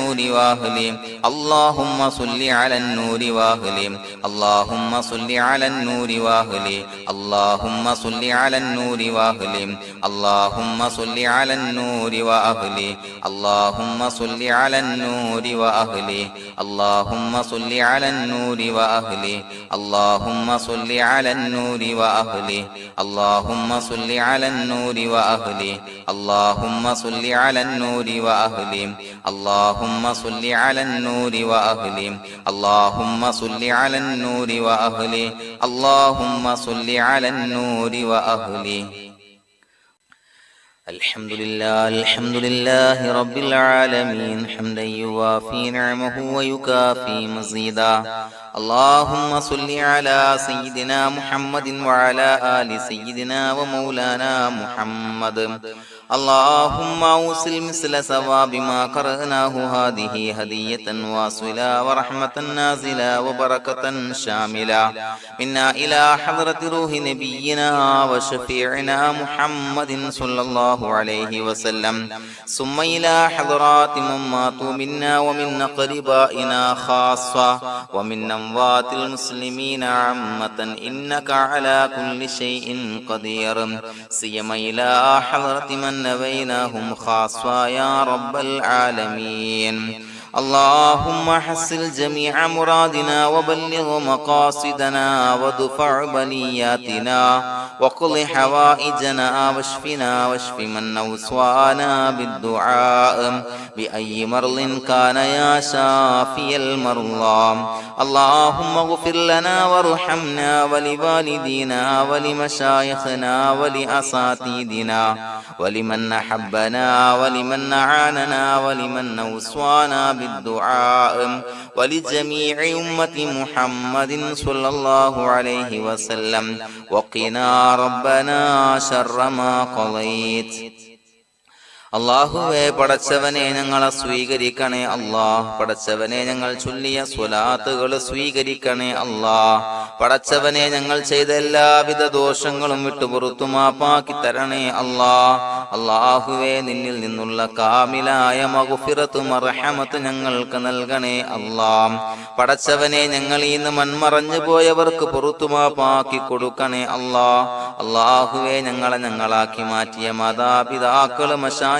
النور وأهله اللهم صل على النور وأهله اللهم صل على النور وأهله اللهم صل على النور وأهله اللهم صل على النور وأهله اللهم صل على النور وأهله اللهم صل على النور وأهله اللهم صل على النور وأهله اللهم صل على النور وأهله اللهم صل على النور وأهله اللهم صل على النور وأهله اللهم صل على النور وأهله اللهم صل على النور وأهله الحمد لله رب العالمين حمدا يوافي نعمه ويكافي مزيدا اللهم صل على سيدنا محمد وعلى آل سيدنا ومولانا محمد اللهم أوصل مثل ثواب ما قرأناه هذه هدية واصلة ورحمة نازلة وبركة شاملة منا إلى حضرة روح نبينا وشفيعنا محمد صلى الله عليه وسلم ثم إلى حضرات من ماتوا منا ومن أقربائنا خاصة ومن أموات المسلمين عامة إنك على كل شيء قدير سيما إلى حضرة من نبيناهم خاصة يا رب العالمين اللهم حصل جميع مرادنا وبلغ مقاصدنا ودفع بلياتنا وقض حوائجنا واشفنا واشف من أوصانا بالدعاء بأي مرض كان يا شافي المرضى اللهم اغفر لنا وارحمنا ولوالدينا ولمشايخنا ولأساتذتنا ولمن أحبنا ولمن أعاننا ولمن أوصانا بالدعاء ولجميع أمة محمد صلى الله عليه وسلم وقنا ربنا شر ما قضيت അല്ലാഹുവേ പടച്ചവനെ ഞങ്ങളെ സ്വീകരിക്കണേ അല്ലാഹ് പടച്ചവനെ ഞങ്ങൾ ചൊല്ലിയ സ്വലാത്തുകൾ സ്വീകരിക്കണേ അല്ലാഹ് പടച്ചവനെ ഞങ്ങൾ ചെയ്ത എല്ലാവിധ ദോഷങ്ങളും വിട്ടുപുറത്തു മാപ്പാക്കി തരണേ അല്ലാഹ് അല്ലാഹുവേ നിന്നിൽ നിന്നുള്ള കാമിലായ മഗ്ഫിറത്തും റഹ്മത്തും ഞങ്ങൾക്ക് നൽകണേ അല്ലാഹ് പടച്ചവനെ ഞങ്ങൾ ഇന്ന് മൺമറഞ്ഞു പോയവർക്ക് പുറത്തു മാപ്പാക്കി കൊടുക്കണേ അല്ലാഹ് അല്ലാഹുവേ ഞങ്ങളാക്കി മാറ്റിയ മാതാപിതാക്കൾ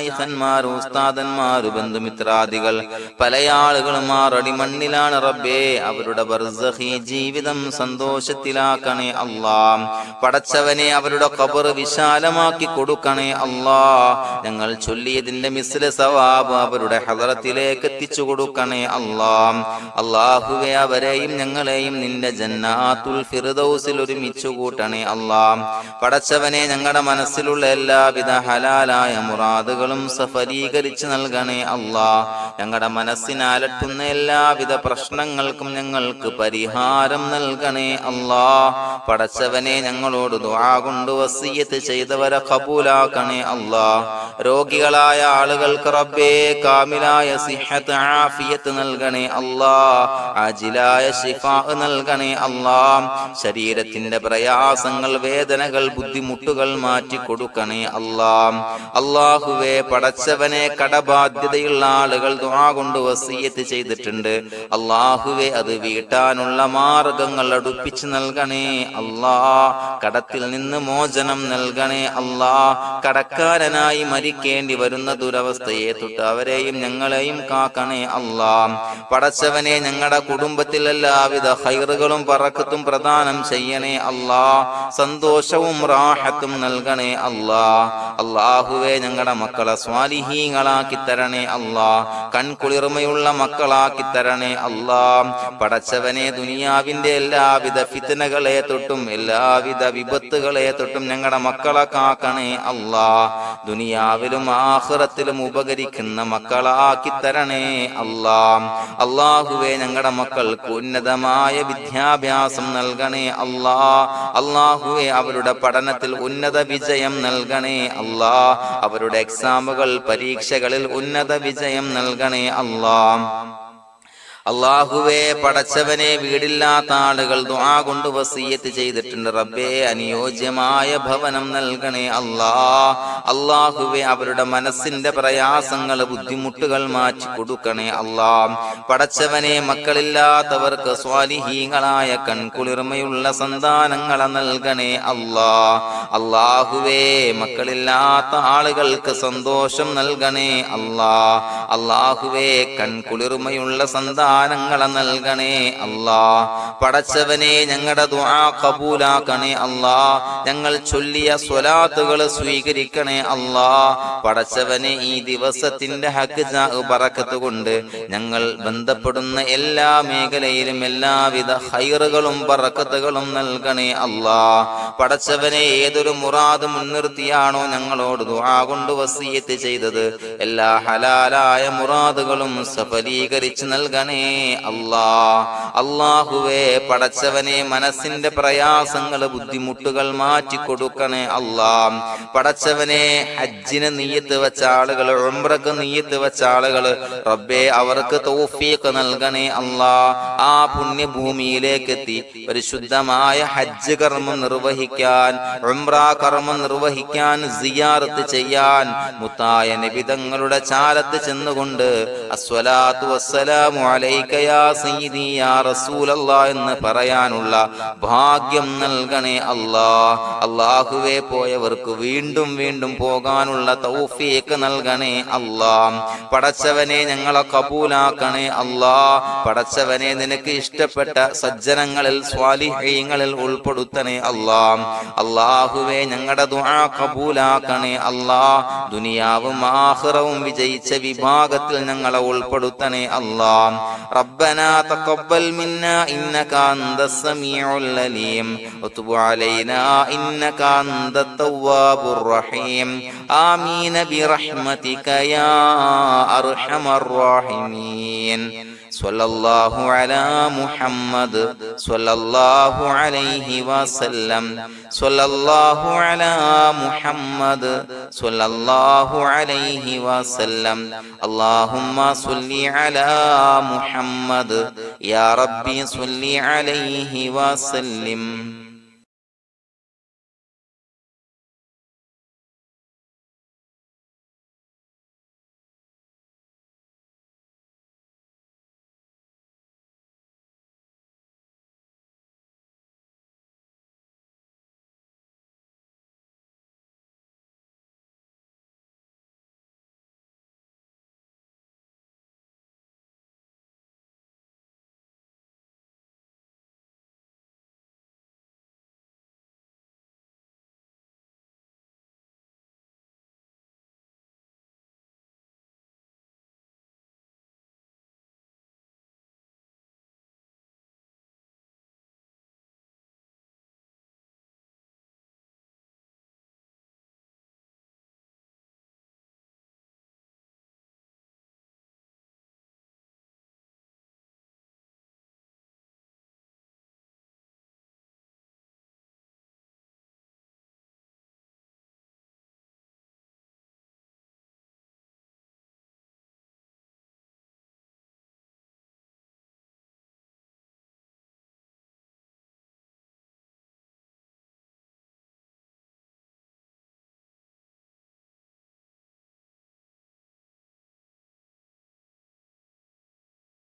ഖന്മാർ ഉസ്താദന്മാർ ബന്ധുമിത്രാദികൾ പല ആളുകളും ആറടി മണ്ണിലാണ് റബ്ബേ അവരുടെ ബർസഖി ജീവിതം സന്തോഷത്തിലാക്കണേ അല്ലാഹ് പടച്ചവനെ അവരുടെ ഖബർ വിശാലമാക്കി കൊടുക്കണേ അല്ലാഹ് ഞങ്ങൾ ചൊല്ലിയതിന്റെ മിസ്ല സവാബ് അവരുടെ ഹദറത്തിലേക്ക് എത്തിച്ചു കൊടുക്കണേ അല്ലാഹ് അല്ലാഹുവേ അവരെയും ഞങ്ങളെയും നിന്റെ ജന്നാത്തുൽ ഫിർദൗസിൽ ഒരുമിച്ചു കൂട്ടണേ അല്ലാഹ് പടച്ചവനെ ഞങ്ങളുടെ മനസ്സിലുള്ള എല്ലാവിധ ഹലാലായ മുറാദുകൾ സഫലീകരിച്ച് നൽകണേ അല്ലാഹ് ഞങ്ങളുടെ മനസ്സിനെ അലട്ടുന്ന എല്ലാവിധ പ്രശ്നങ്ങൾക്കും ഞങ്ങൾക്ക് പരിഹാരം നൽകണേ അല്ലാഹ് പടച്ചവനെ ഞങ്ങളോട് ദുആ കൊണ്ട് വസിയ്യത്ത് ചെയ്തവരെ ഖബൂലാക്കണേ അല്ലാഹ് രോഗികളായ ആളുകൾക്ക് റബ്ബേ കാമിലായ സിഹത്ത് ആഫിയത്ത് നൽകണേ അല്ലാഹ് ആജിലായ ശിഫാ നൽകണേ അല്ലാഹ് ശരീരത്തിന്റെ പ്രയാസങ്ങൾ വേദനകൾ ബുദ്ധിമുട്ടുകൾ മാറ്റി കൊടുക്കണേ അല്ലാഹ് അല്ലാഹുവേ പടച്ചവനെ കടബാധ്യതയുള്ള ആളുകൾ ദുആ കൊണ്ട് വസിയ്യത്ത് ചെയ്തിട്ടുണ്ട് അല്ലാഹുവേ അത് വീട്ടാനുള്ള മാർഗങ്ങൾ അടുപ്പിച്ച് നൽകണേ അല്ലാഹ് കടത്തിൽ നിന്ന് മോചനം നൽകണേ അല്ലാഹ് കടക്കാരനായി മരിക്കേണ്ടി വരുന്ന ദുരവസ്ഥയെ തൊട്ട് അവരെയും ഞങ്ങളെയും കാക്കണേ അല്ലാഹ് പടച്ചവനെ ഞങ്ങളുടെ കുടുംബത്തിൽ എല്ലാവിധ ഖൈറുകളും ബറക്കത്തും പ്രദാനം ചെയ്യണേ അല്ലാഹ് സന്തോഷവും റാഹത്തും നൽകണേ അല്ലാഹ് അല്ലാഹുവേ ഞങ്ങളുടെ മക്കളെ സ്വാലിഹീങ്ങളാക്കി തരണേ അല്ലാഹ് കൺകുളിർമയുള്ള മക്കളാക്കി തരണേ അല്ലാഹ് പടച്ചവനെ ദുനിയാവിന്റെ എല്ലാവിധ ഫിത്നകളെ തൊട്ടും എല്ലാവിധ വിപത്തുകളെ തൊട്ടും ഞങ്ങളുടെ മക്കളെ കാക്കണേ അല്ലാഹ് ദുനിയാവിലും ആഖിറത്തിലും ഉപകരിക്കുന്ന മക്കളാക്കി തരണേ അല്ലാഹ് അല്ലാഹുവേ ഞങ്ങളുടെ മക്കൾക്ക് ഉന്നതമായ വിദ്യാഭ്യാസം നൽകണേ അല്ലാഹ് അല്ലാഹുവേ അവരുടെ പഠനത്തിൽ ഉന്നത വിജയം നൽകണേ അല്ലാഹ് അവരുടെ എക്സാമുകൾ പരീക്ഷകളിൽ ഉന്നത വിജയം നൽകണേ അല്ലാഹ് അല്ലാഹുവേ, പടച്ചവനെ, വീടില്ലാത്ത ആളുകൾ ദുആ കൊണ്ട് വസിയ്യത്ത് ചെയ്തിട്ടുണ്ട്. റബ്ബേ, അനുയോജ്യമായ ഭവനം നൽകണേ അല്ലാ. അല്ലാഹുവേ, അവരുടെ മനസ്സിന്റെ പ്രയാസങ്ങൾ, ബുദ്ധിമുട്ടുകൾ മാറ്റി കൊടുക്കണേ അല്ലാ. പടച്ചവനെ, മക്കളില്ലാത്തവർക്ക് സ്വാലിഹീങ്ങളായ കൺകുളിർമയുള്ള സന്താനങ്ങളെ നൽകണേ അല്ലാ. അല്ലാഹുവേ, മക്കളില്ലാത്ത ആളുകൾക്ക് സന്തോഷം നൽകണേ അല്ലാ. അല്ലാഹുവേ, കൺകുളിർമയുള്ള സന്താനങ്ങളെ നൽകണേ അല്ലാ. പടച്ചവനെ, ഞങ്ങളുടെ ദുആ ഖബൂലാക്കണേ അല്ലാ. ഞങ്ങൾ ചൊല്ലിയ സ്വലാത്തുകൾ സ്വീകരിക്കണേ അല്ലാ. പടച്ചവനെ, ഈ ദിവസത്തിന്റെ ഹഖ് ബറക്കത്ത് കൊണ്ട് ഞങ്ങൾ ബന്ധപ്പെടുന്ന എല്ലാ മേഖലയിലും എല്ലാവിധ ഖൈറുകളും ബറക്കത്തുകളും നൽകണേ അല്ലാ. പടച്ചവനെ, ഏതൊരു മുറാദ് മുൻനിർത്തിയാണോ ഞങ്ങളോട് ദുആ കൊണ്ട് വസിയ്യത്ത് ചെയ്തത്, എല്ലാ ഹലാലായ മുറാദുകളും സഫലീകരിച്ച് നൽകണേ അല്ലാ. അല്ലാഹുവേ, പടച്ചവനെ, മനസ്സിന്റെ പ്രയാസങ്ങൾ, ബുദ്ധിമുട്ടുകൾ മാറ്റി കൊടുക്കണേ അല്ലാ. പടച്ചവനെ, ഹജ്ജിന് നിയ്യത്ത് വെച്ച ആളുകൾ, ഉംറക്ക് നിയ്യത്ത് വെച്ച ആളുകൾ, റബ്ബേ, അവർക്ക് തൗഫീഖ് നൽകണേ അല്ലാ. ആ പുണ്യഭൂമിയിലേക്ക് എത്തി പരിശുദ്ധമായ ഹജ്ജ് കർമ്മം നിർവഹിക്കാൻ, ഉംറ കർമ്മം നിർവഹിക്കാൻ, സിയാറത്ത് ചെയ്യാൻ, മുത്തായ നബി തങ്ങളുടെ ചാരത്ത് ചെന്നുകൊണ്ട് അസ്സലാത്തു വസ്സലാമു അലൈക യാ സയ്യിദി യാ റസൂലല്ലാഹ് എന്ന് പറയാനുള്ള ഭാഗ്യം നൽകണേ അല്ലാ. അല്ലാഹുവേ, പോയവർക്ക് വീണ്ടും വീണ്ടും പോകാനുള്ള തൗഫീഖ് നൽകണേ അല്ലാ. പടച്ചവനെ, ഞങ്ങളെ കബൂലാക്കണേ അല്ലാ. പടച്ചവനെ, നിനക്ക് ഇഷ്ടപ്പെട്ട സജ്ജനങ്ങളിൽ, സ്വാലിഹീങ്ങളിൽ ഉൾപ്പെടുത്തണേ അല്ലാ. അല്ലാഹുവേ, ഞങ്ങളുടെ ദുആ കബൂലാക്കണേ അല്ലാ. ദുനിയാവും ആഖിറവും വിജയിച്ച വിഭാഗത്തിൽ ഞങ്ങളെ ഉൾപ്പെടുത്തണേ അല്ലാ. റബ്ബനാ തഖബ്ബൽ മിന്നാ ഇന്നക അൻതസ് സമീഉൽ അലീം വതുബ് അലൈനാ ഇന്നക അൻതത് തവ്വാബുർ റഹീം. ആമീൻ ബിറഹ്മതിക യാ അർഹമർ റഹീമീൻ. സ്വല്ലല്ലാഹു അലാ മുഹമ്മദ് സ്വല്ലല്ലാഹു അലൈഹി വസല്ലം. സ്വല്ലല്ലാഹു അലാ മുഹമ്മദ് സ്വല്ലല്ലാഹു അലൈഹി വസല്ലം. അല്ലാഹുമ്മ സ്വല്ലി അലാ മുഹമ്മദ് യാ റബ്ബി സ്വല്ലി അലൈഹി വസല്ലം.